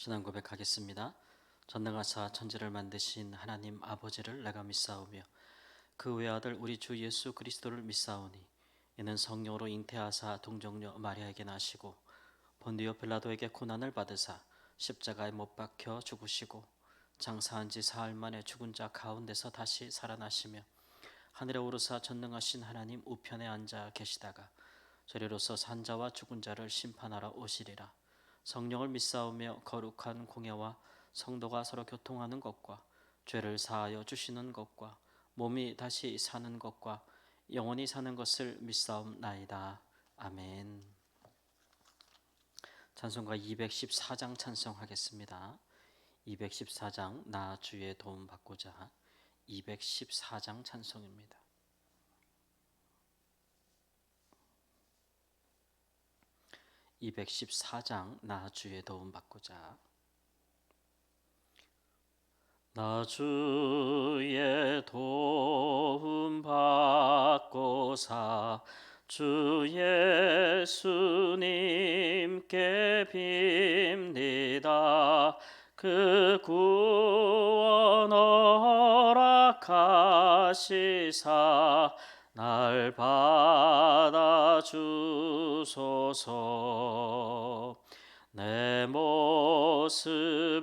신앙 고백하겠습니다. 전능하사 천지를 만드신 하나님 아버지를 내가 믿사오며 그 외아들 우리 주 예수 그리스도를 믿사오니 이는 성령으로 잉태하사 동정녀 마리아에게 나시고 본디오 빌라도에게 고난을 받으사 십자가에 못 박혀 죽으시고 장사한 지 사흘 만에 죽은 자 가운데서 다시 살아나시며 하늘에 오르사 전능하신 하나님 우편에 앉아 계시다가 저리로서 산자와 죽은 자를 심판하러 오시리라. 성령을 믿사오며 거룩한 공예와 성도가 서로 교통하는 것과 죄를 사하여 주시는 것과 몸이 다시 사는 것과 영원히 사는 것을 믿사옵나이다. 아멘. 찬송가 214장 찬송하겠습니다. 214장 나 주의 도움 받고자 214장 찬송입니다. 214장 나 주의 도움 받고자. 나 주의 도움 받고사 주 예수님께 빕니다. 그 구원 허락하시사 날 받아 주소서. 내 모습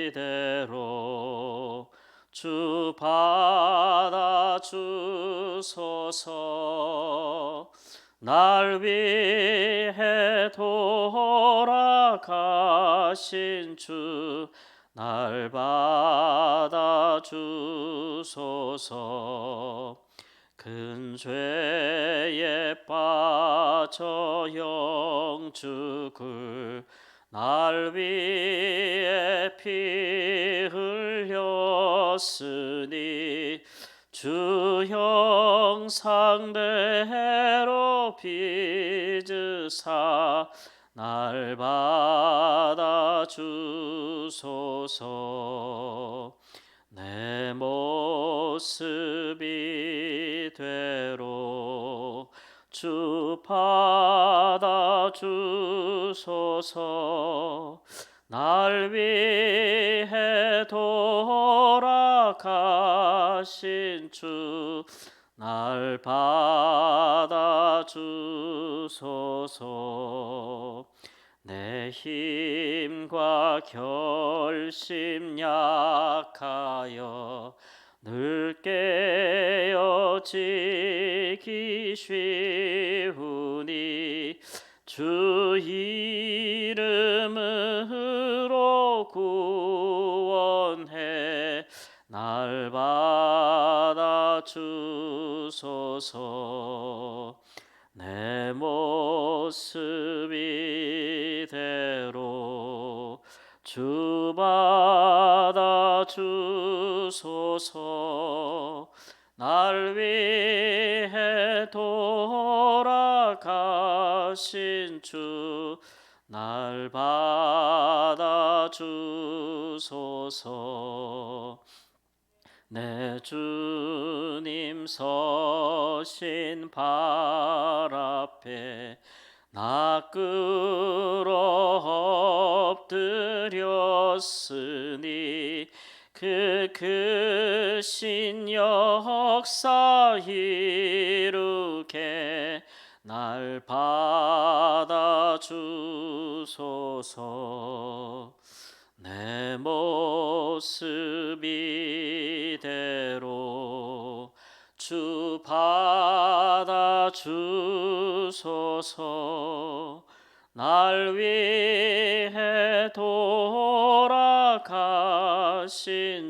이대로 주 받아 주소서. 날 위해 돌아가신 주 날 받아 주소서. 큰 죄에 빠져 영 죽을 날 위해 피 흘렸으니 주 형상대로 빚으사 날 받아 주소서. 내 모습 이대로 주 받아 주소서. 날 위해 돌아가신 주 날 받아 주소서. 내 힘과 결심 약하여 늘 깨어지기 쉬우니 주 이름으로 구원해 날 받아 주소서. 내 모습 이대로 주 받아 주소서. 날 위해 돌아가신 주 날 받아 주소서. 내 주님 서신 발 앞에 나 끌어 엎드렸으니 그 크신 역사 이루게 날 받아 주소서. 내 모습 이대로 주 받아 주소서. 날 위해 돌아가신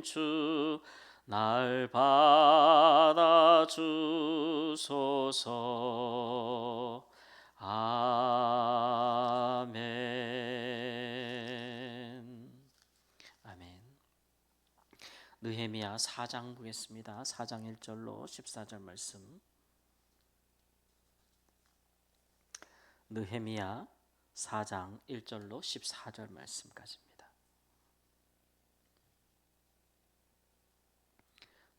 주 날 받아 주소서. 아멘. 아멘. 느헤미야 4장 보겠습니다. 4장 1절로 14절 말씀. 느헤미야 4장 1절로 14절 말씀까지입니다.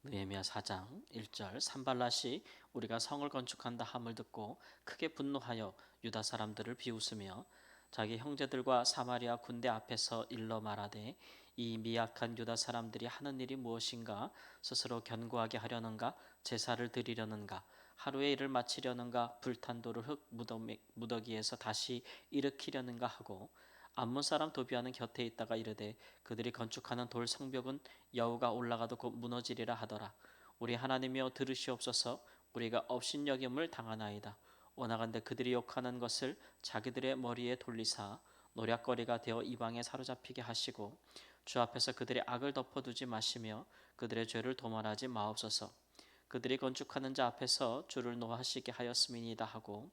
느헤미야 4장 1절. 산발랏이 우리가 성을 건축한다 함을 듣고 크게 분노하여 유다 사람들을 비웃으며 자기 형제들과 사마리아 군대 앞에서 일러 말하되 이 미약한 유다 사람들이 하는 일이 무엇인가? 스스로 견고하게 하려는가? 제사를 드리려는가? 하루의 일을 마치려는가? 불탄 돌을 흙 무더기에서 다시 일으키려는가 하고 암몬 사람 도비아는 곁에 있다가 이르되 그들이 건축하는 돌 성벽은 여우가 올라가도 곧 무너지리라 하더라. 우리 하나님이여 들으시옵소서. 우리가 업신여김을 당하나이다. 원하건대 그들이 욕하는 것을 자기들의 머리에 돌리사 노략거리가 되어 이방에 사로잡히게 하시고 주 앞에서 그들의 악을 덮어두지 마시며 그들의 죄를 도말하지 마옵소서. 그들이 건축하는 자 앞에서 주를 노하시게 하였음이니이다 하고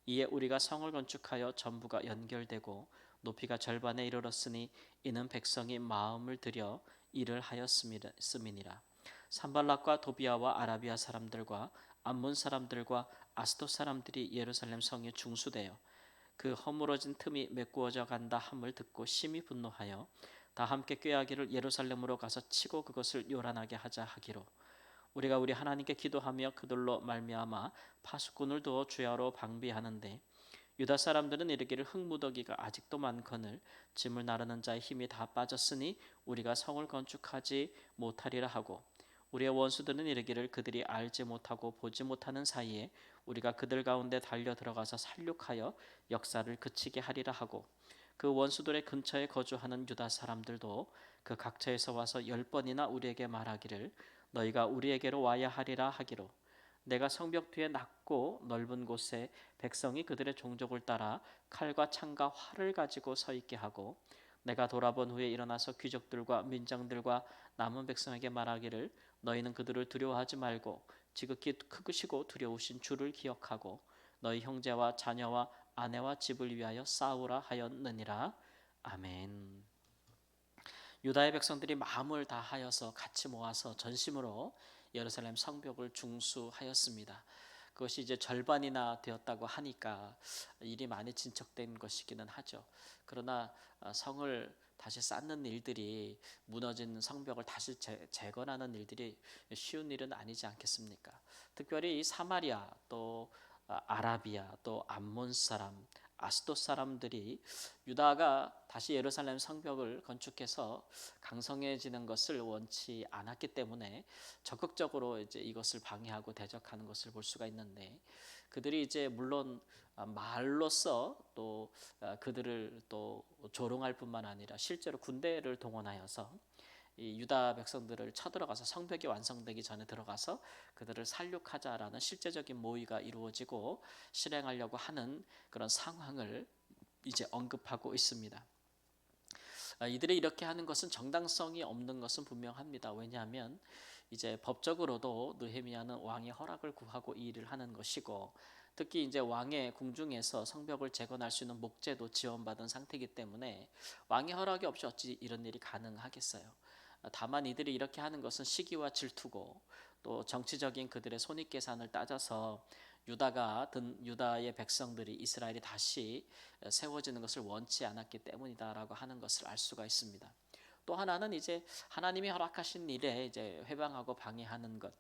이에 우리가 성을 건축하여 전부가 연결되고 높이가 절반에 이르렀으니 이는 백성이 마음을 들여 일을 하였음이니라. 산발락과 도비아와 아라비아 사람들과 암몬 사람들과 아스돗 사람들이 예루살렘 성에 중수되어 그 허물어진 틈이 메꾸어져 간다 함을 듣고 심히 분노하여 다 함께 꾀하기를 예루살렘으로 가서 치고 그것을 요란하게 하자 하기로 우리가 우리 하나님께 기도하며 그들로 말미암아 파수꾼을 두어 주야로 방비하는데 유다 사람들은 이르기를 흙무더기가 아직도 많거늘 짐을 나르는 자의 힘이 다 빠졌으니 우리가 성을 건축하지 못하리라 하고 우리의 원수들은 이르기를 그들이 알지 못하고 보지 못하는 사이에 우리가 그들 가운데 달려 들어가서 살육하여 역사를 그치게 하리라 하고 그 원수들의 근처에 거주하는 유다 사람들도 그 각처에서 와서 10번이나 우리에게 말하기를 너희가 우리에게로 와야 하리라 하기로 내가 성벽 뒤에 낮고 넓은 곳에 백성이 그들의 종족을 따라 칼과 창과 활을 가지고 서 있게 하고 내가 돌아본 후에 일어나서 귀족들과 민장들과 남은 백성에게 말하기를 너희는 그들을 두려워하지 말고 지극히 크시고 두려우신 주를 기억하고 너희 형제와 자녀와 아내와 집을 위하여 싸우라 하였느니라. 아멘. 유다의 백성들이 마음을 다하여서 같이 모아서 전심으로 예루살렘 성벽을 중수하였습니다. 그것이 이제 절반이나 되었다고 하니까 일이 많이 진척된 것이기는 하죠. 그러나 성을 다시 쌓는 일들이 무너진 성벽을 다시 재건하는 일들이 쉬운 일은 아니지 않겠습니까? 특별히 이 사마리아 또 아라비아 또 암몬 사람 아스돗 사람들이 유다가 다시 예루살렘 성벽을 건축해서 강성해지는 것을 원치 않았기 때문에 적극적으로 이제 이것을 방해하고 대적하는 것을 볼 수가 있는데 그들이 이제 물론 말로써 또 그들을 또 조롱할 뿐만 아니라 실제로 군대를 동원하여서 이 유다 백성들을 쳐들어가서 성벽이 완성되기 전에 들어가서 그들을 살육하자라는 실제적인 모의가 이루어지고 실행하려고 하는 그런 상황을 이제 언급하고 있습니다. 이들이 이렇게 하는 것은 정당성이 없는 것은 분명합니다. 왜냐하면 이제 법적으로도 느헤미야는 왕의 허락을 구하고 이 일을 하는 것이고 특히 이제 왕의 궁중에서 성벽을 재건할 수 있는 목재도 지원받은 상태이기 때문에 왕의 허락이 없이 어찌 이런 일이 가능하겠어요. 다만 이들이 이렇게 하는 것은 시기와 질투고 또 정치적인 그들의 손익계산을 따져서 유다의 백성들이 이스라엘이 다시 세워지는 것을 원치 않았기 때문이다라고 하는 것을 알 수가 있습니다. 또 하나는 이제 하나님이 허락하신 일에 이제 회방하고 방해하는 것.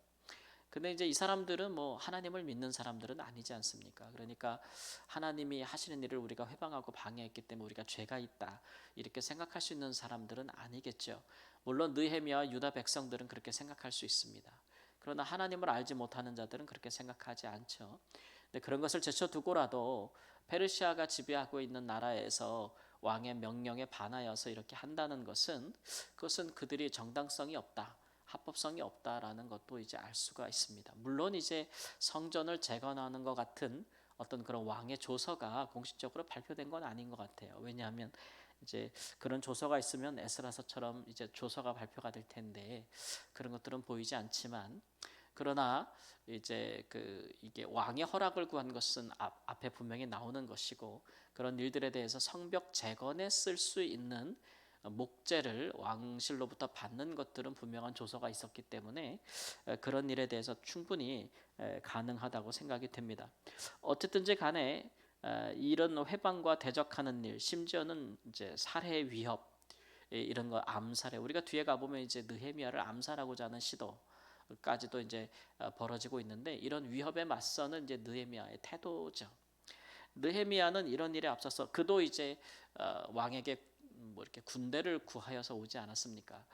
근데 이제 이 사람들은 뭐 하나님을 믿는 사람들은 아니지 않습니까? 그러니까 하나님이 하시는 일을 우리가 회방하고 방해했기 때문에 우리가 죄가 있다 이렇게 생각할 수 있는 사람들은 아니겠죠. 물론 느헤미야와 유다 백성들은 그렇게 생각할 수 있습니다. 그러나 하나님을 알지 못하는 자들은 그렇게 생각하지 않죠. 근데 그런 것을 제쳐두고라도 페르시아가 지배하고 있는 나라에서 왕의 명령에 반하여서 이렇게 한다는 것은 그것은 그들이 정당성이 없다. 합법성이 없다라는 것도 이제 알 수가 있습니다. 물론 이제 성전을 재건하는 것 같은 어떤 그런 왕의 조서가 공식적으로 발표된 건 아닌 것 같아요. 왜냐하면 이제 그런 조서가 있으면 에스라서처럼 이제 조서가 발표가 될 텐데 그런 것들은 보이지 않지만 그러나 이제 이게 왕의 허락을 구한 것은 앞에 분명히 나오는 것이고 그런 일들에 대해서 성벽 재건에 쓸 수 있는 목재를 왕실로부터 받는 것들은 분명한 조서가 있었기 때문에 그런 일에 대해서 충분히 가능하다고 생각이 됩니다. 어쨌든지 간에 이런 회방과 대적하는 일, 심지어는 이제 살해 위협 이런 거 암살에 우리가 뒤에 가 보면 이제 느헤미야를 암살하고자 하는 시도까지도 이제 벌어지고 있는데 이런 위협에 맞서는 이제 느헤미야의 태도죠. 느헤미야는 이런 일에 앞서서 그도 이제 왕에게 뭐 이렇게 군대를 구하여서 오지 않았습니까?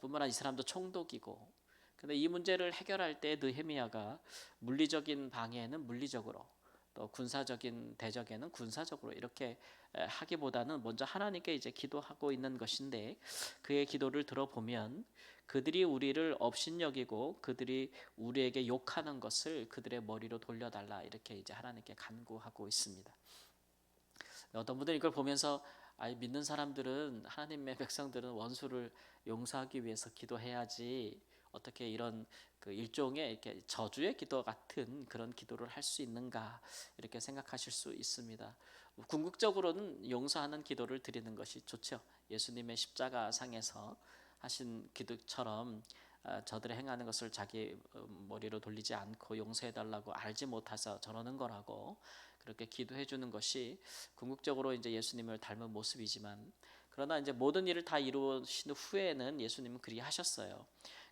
뿐만 아니라 이 사람도 총독이고. 근데 이 문제를 해결할 때 느헤미야가 물리적인 방해에는 물리적으로, 또 군사적인 대적에는 군사적으로 이렇게 하기보다는 먼저 하나님께 이제 기도하고 있는 것인데, 그의 기도를 들어보면 그들이 우리를 업신여기고 그들이 우리에게 욕하는 것을 그들의 머리로 돌려달라, 이렇게 이제 하나님께 간구하고 있습니다. 어떤 분들은 이걸 보면서 믿는 사람들은, 하나님의 백성들은 원수를 용서하기 위해서 기도해야지 어떻게 이런 그 일종의 이렇게 저주의 기도 같은 그런 기도를 할 수 있는가, 이렇게 생각하실 수 있습니다. 궁극적으로는 용서하는 기도를 드리는 것이 좋죠. 예수님의 십자가상에서 하신 기도처럼 저들의 행하는 것을 자기 머리로 돌리지 않고 용서해 달라고, 알지 못해서 저러는 거라고 그렇게 기도해 주는 것이 궁극적으로 이제 예수님을 닮은 모습이지만, 그러나 이제 모든 일을 다 이루신 후에는 예수님은 그리 하셨어요.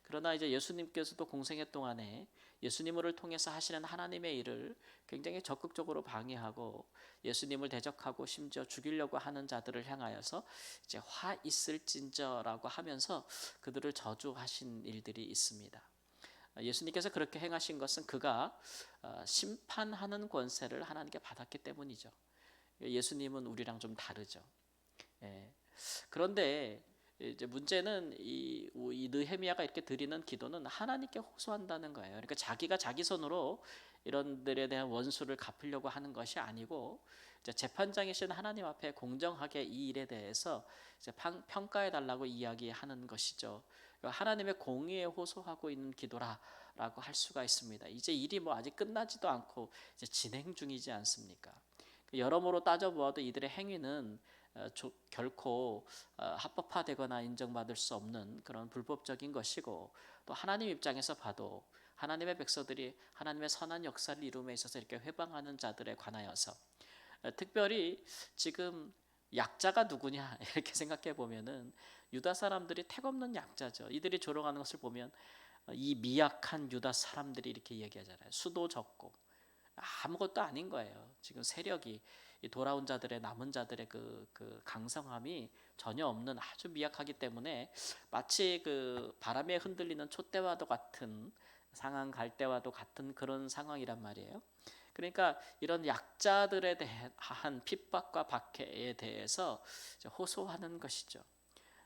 그러나 이제 예수님께서도 공생애 동안에 예수님을 통해서 하시는 하나님의 일을 굉장히 적극적으로 방해하고, 예수님을 대적하고 심지어 죽이려고 하는 자들을 향하여서 이제 화 있을진저라고 하면서 그들을 저주하신 일들이 있습니다. 예수님께서 그렇게 행하신 것은 그가 심판하는 권세를 하나님께 받았기 때문이죠. 예수님은 우리랑 좀 다르죠. 예. 그런데 이제 문제는 이 느헤미야가 이렇게 드리는 기도는 하나님께 호소한다는 거예요. 그러니까 자기가 자기 손으로 이런들에 대한 원수를 갚으려고 하는 것이 아니고, 이제 재판장이신 하나님 앞에 공정하게 이 일에 대해서 이제 평가해 달라고 이야기하는 것이죠. 하나님의 공의에 호소하고 있는 기도라라고 할 수가 있습니다. 이제 일이 뭐 아직 끝나지도 않고 이제 진행 중이지 않습니까? 여러모로 따져보아도 이들의 행위는 결코 합법화되거나 인정받을 수 없는 그런 불법적인 것이고, 또 하나님 입장에서 봐도 하나님의 백성들이 하나님의 선한 역사를 이룸에 있어서 이렇게 회방하는 자들에 관하여서 특별히 지금 약자가 누구냐 이렇게 생각해 보면은 유다 사람들이 택없는 약자죠. 이들이 조롱하는 것을 보면 이 미약한 유다 사람들이 이렇게 얘기하잖아요. 수도 적고 아무것도 아닌 거예요. 지금 세력이 돌아온 자들의, 남은 자들의 그 강성함이 전혀 없는 아주 미약하기 때문에 마치 그 바람에 흔들리는 촛대와도 같은, 상한 갈대와도 같은 그런 상황이란 말이에요. 그러니까 이런 약자들에 대한 핍박과 박해에 대해서 호소하는 것이죠.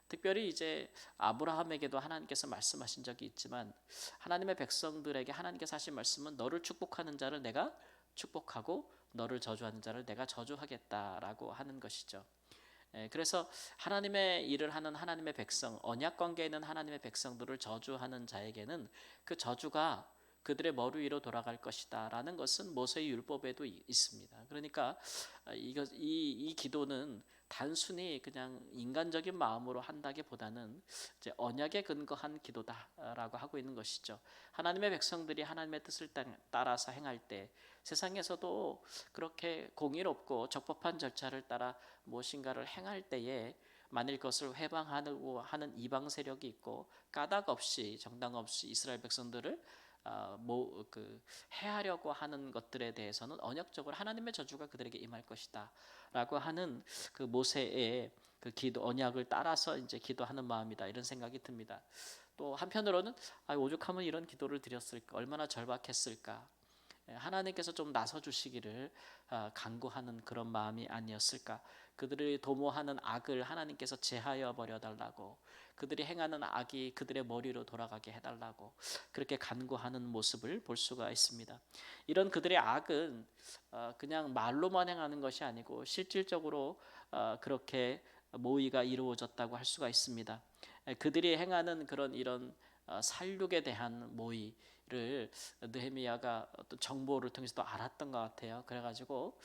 특별히 이제 아브라함에게도 하나님께서 말씀하신 적이 있지만, 하나님의 백성들에게 하나님께서 하신 말씀은 너를 축복하는 자를 내가 축복하고 너를 저주하는 자를 내가 저주하겠다라고 하는 것이죠. 그래서 하나님의 일을 하는 하나님의 백성, 언약 관계에 있는 하나님의 백성들을 저주하는 자에게는 그 저주가 그들의 머리 위로 돌아갈 것이다라는 것은 모세의 율법에도 있습니다. 그러니까 이 기도는 단순히 그냥 인간적인 마음으로 한다기보다는 이제 언약에 근거한 기도다라고 하고 있는 것이죠. 하나님의 백성들이 하나님의 뜻을 따라서 행할 때 세상에서도 그렇게 공의롭고 적법한 절차를 따라 무엇인가를 행할 때에 만일 그것을 회방하려고 하는 이방 세력이 있고 까닭 없이, 정당 없이 이스라엘 백성들을 해하려고 하는 것들에 대해서는 언약적으로 하나님의 저주가 그들에게 임할 것이다라고 하는 그 모세의 그 기도 언약을 따라서 이제 기도하는 마음이다, 이런 생각이 듭니다. 또 한편으로는 오죽하면 이런 기도를 드렸을까, 얼마나 절박했을까, 하나님께서 좀 나서 주시기를 간구하는 그런 마음이 아니었을까. 그들이 도모하는 악을 하나님께서 제하여 버려 달라고, 그들이 행하는 악이 그들의 머리로 돌아가게 해달라고 그렇게 간구하는 모습을 볼 수가 있습니다. 이런 그들의 악은 그냥 말로만 행하는 것이 아니고 실질적으로 그렇게 모의가 이루어졌다고 할 수가 있습니다. 그들이 행하는 그런 이런 살육에 대한 모의를 느헤미야가 어떤 정보를 통해서도 알았던 것 같아요. 그래가지고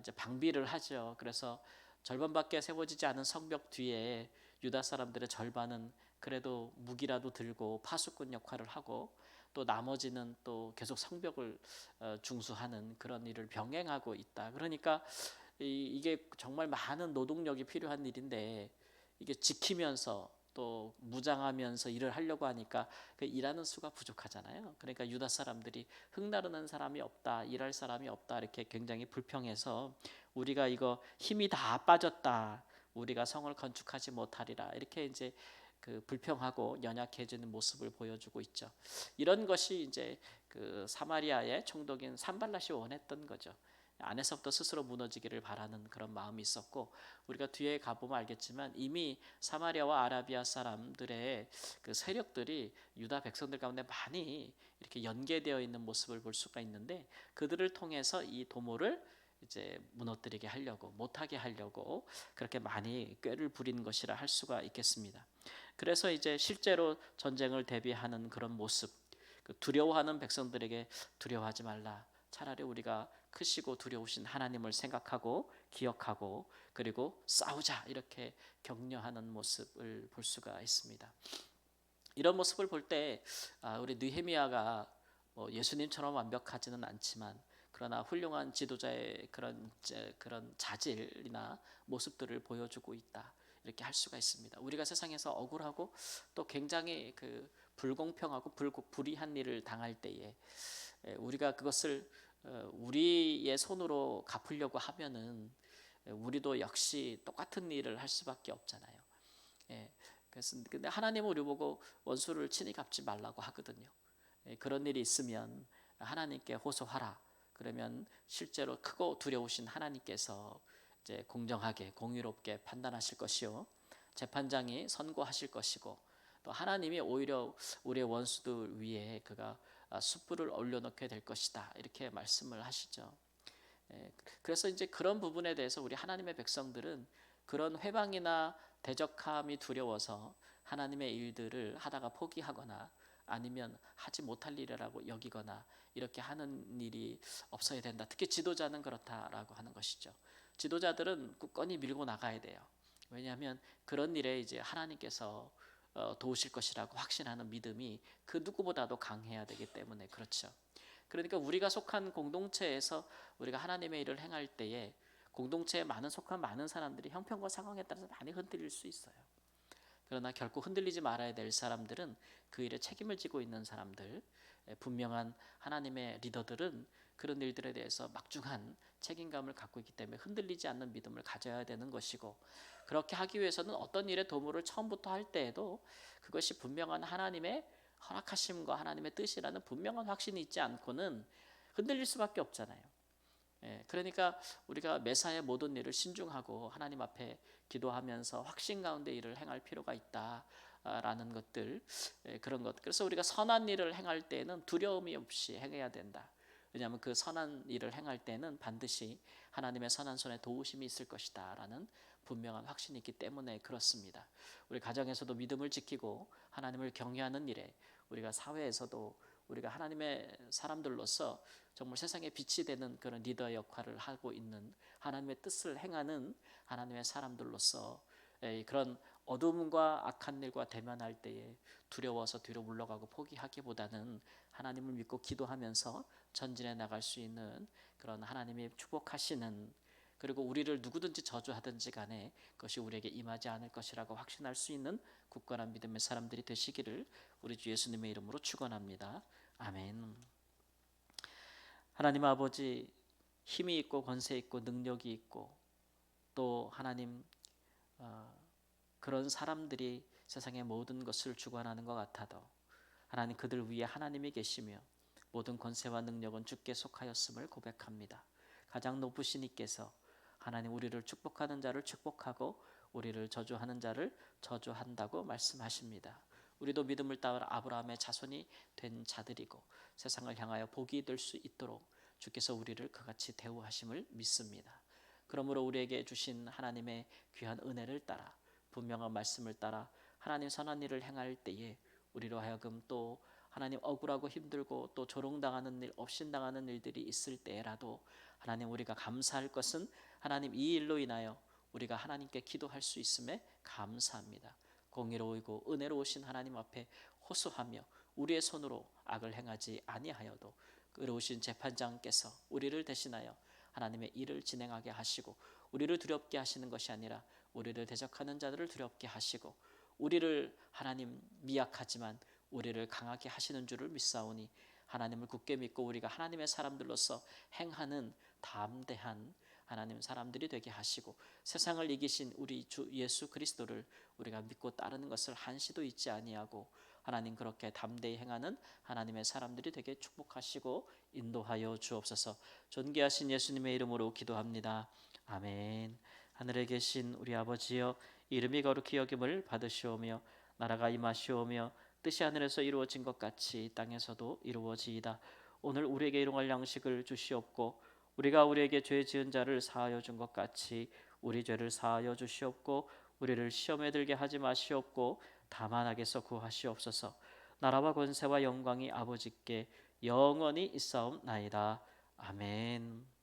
이제 방비를 하죠. 그래서 절반밖에 세워지지 않은 성벽 뒤에 유다 사람들의 절반은 그래도 무기라도 들고 파수꾼 역할을 하고, 또 나머지는 또 계속 성벽을 중수하는 그런 일을 병행하고 있다. 그러니까 이게 정말 많은 노동력이 필요한 일인데, 이게 지키면서 또 무장하면서 일을 하려고 하니까 그 일하는 수가 부족하잖아요. 그러니까 유다 사람들이 흙나르는 사람이 없다, 일할 사람이 없다 이렇게 굉장히 불평해서 우리가 이거 힘이 다 빠졌다, 우리가 성을 건축하지 못하리라 이렇게 이제 그 불평하고 연약해지는 모습을 보여주고 있죠. 이런 것이 이제 그 사마리아의 총독인 산발랏이 원했던 거죠. 안에서부터 스스로 무너지기를 바라는 그런 마음이 있었고, 우리가 뒤에 가보면 알겠지만 이미 사마리아와 아라비아 사람들의 그 세력들이 유다 백성들 가운데 많이 이렇게 연계되어 있는 모습을 볼 수가 있는데, 그들을 통해서 이 도모를 이제 무너뜨리게 하려고, 못하게 하려고 그렇게 많이 꾀를 부린 것이라 할 수가 있겠습니다. 그래서 이제 실제로 전쟁을 대비하는 그런 모습, 그 두려워하는 백성들에게 두려워하지 말라, 차라리 우리가 크시고 두려우신 하나님을 생각하고 기억하고 그리고 싸우자 이렇게 격려하는 모습을 볼 수가 있습니다. 이런 모습을 볼 때 우리 느헤미야가 뭐 예수님처럼 완벽하지는 않지만 그러나 훌륭한 지도자의 그런 자질이나 모습들을 보여주고 있다 이렇게 할 수가 있습니다. 우리가 세상에서 억울하고 또 굉장히 그 불공평하고 불이한 일을 당할 때에 우리가 그것을 우리의 손으로 갚으려고 하면은 우리도 역시 똑같은 일을 할 수밖에 없잖아요. 그래서 근데 하나님은 우리 보고 원수를 친히 갚지 말라고 하거든요. 그런 일이 있으면 하나님께 호소하라. 그러면 실제로 크고 두려우신 하나님께서 이제 공정하게 공의롭게 판단하실 것이요, 재판장이 선고하실 것이고, 또 하나님이 오히려 우리의 원수들 위에 그가 숯불을 올려놓게 될 것이다 이렇게 말씀을 하시죠. 그래서 이제 그런 부분에 대해서 우리 하나님의 백성들은 그런 회방이나 대적함이 두려워서 하나님의 일들을 하다가 포기하거나 아니면 하지 못할 일이라고 여기거나 이렇게 하는 일이 없어야 된다. 특히 지도자는 그렇다라고 하는 것이죠. 지도자들은 굳건히 밀고 나가야 돼요. 왜냐하면 그런 일에 이제 하나님께서 도우실 것이라고 확신하는 믿음이 그 누구보다도 강해야 되기 때문에 그렇죠. 그러니까 우리가 속한 공동체에서 우리가 하나님의 일을 행할 때에 공동체에 속한 많은 사람들이 형편과 상황에 따라서 많이 흔들릴 수 있어요. 그러나 결코 흔들리지 말아야 될 사람들은 그 일에 책임을 지고 있는 사람들, 분명한 하나님의 리더들은 그런 일들에 대해서 막중한 책임감을 갖고 있기 때문에 흔들리지 않는 믿음을 가져야 되는 것이고, 그렇게 하기 위해서는 어떤 일의 도모를 처음부터 할 때에도 그것이 분명한 하나님의 허락하심과 하나님의 뜻이라는 분명한 확신이 있지 않고는 흔들릴 수밖에 없잖아요. 그러니까 우리가 매사의 모든 일을 신중하고 하나님 앞에 기도하면서 확신 가운데 일을 행할 필요가 있다라는 것들, 그런 것. 그래서 우리가 선한 일을 행할 때는 두려움이 없이 행해야 된다. 왜냐하면 그 선한 일을 행할 때는 반드시 하나님의 선한 손에 도우심이 있을 것이다라는 분명한 확신이 있기 때문에 그렇습니다. 우리 가정에서도 믿음을 지키고 하나님을 경외하는 일에, 우리가 사회에서도 우리가 하나님의 사람들로서 정말 세상에 빛이 되는 그런 리더의 역할을 하고 있는, 하나님의 뜻을 행하는 하나님의 사람들로서 그런 어둠과 악한 일과 대면할 때에 두려워서 뒤로 물러가고 포기하기보다는 하나님을 믿고 기도하면서 전진해 나갈 수 있는 그런 하나님이 축복하시는, 그리고 우리를 누구든지 저주하든지 간에 그것이 우리에게 임하지 않을 것이라고 확신할 수 있는 굳건한 믿음의 사람들이 되시기를 우리 주 예수님의 이름으로 축원합니다. 아멘. 하나님 아버지, 힘이 있고 권세 있고 능력이 있고 또 하나님 그런 사람들이 세상의 모든 것을 주관하는 것 같아도 하나님, 그들 위에 하나님이 계시며 모든 권세와 능력은 주께 속하였음을 고백합니다. 가장 높으신 이께서 하나님, 우리를 축복하는 자를 축복하고 우리를 저주하는 자를 저주한다고 말씀하십니다. 우리도 믿음을 따라 아브라함의 자손이 된 자들이고 세상을 향하여 복이 될 수 있도록 주께서 우리를 그같이 대우하심을 믿습니다. 그러므로 우리에게 주신 하나님의 귀한 은혜를 따라, 분명한 말씀을 따라 하나님 선한 일을 행할 때에 우리로 하여금 또 하나님 억울하고 힘들고 또 조롱당하는 일, 업신당하는 일들이 있을 때라도 하나님, 우리가 감사할 것은 하나님 이 일로 인하여 우리가 하나님께 기도할 수 있음에 감사합니다. 공의로우고 은혜로우신 하나님 앞에 호소하며 우리의 손으로 악을 행하지 아니하여도 의로우신 재판장께서 우리를 대신하여 하나님의 일을 진행하게 하시고, 우리를 두렵게 하시는 것이 아니라 우리를 대적하는 자들을 두렵게 하시고 우리를 하나님 미약하지만 우리를 강하게 하시는 줄을 믿사오니 하나님을 굳게 믿고 우리가 하나님의 사람들로서 행하는 담대한 하나님 사람들이 되게 하시고 세상을 이기신 우리 주 예수 그리스도를 우리가 믿고 따르는 것을 한시도 잊지 아니하고 하나님 그렇게 담대히 행하는 하나님의 사람들이 되게 축복하시고 인도하여 주옵소서. 존귀하신 예수님의 이름으로 기도합니다. 아멘. 하늘에 계신 우리 아버지여, 이름이 거룩히 여김을 받으시오며 나라가 임하시오며 뜻이 하늘에서 이루어진 것 같이 땅에서도 이루어지이다. 오늘 우리에게 일용할 양식을 주시옵고 우리가 우리에게 죄 지은 자를 사하여 준 것 같이 우리 죄를 사하여 주시옵고 우리를 시험에 들게 하지 마시옵고 다만 악에서 구하시옵소서. 나라와 권세와 영광이 아버지께 영원히 있사옵나이다. 아멘.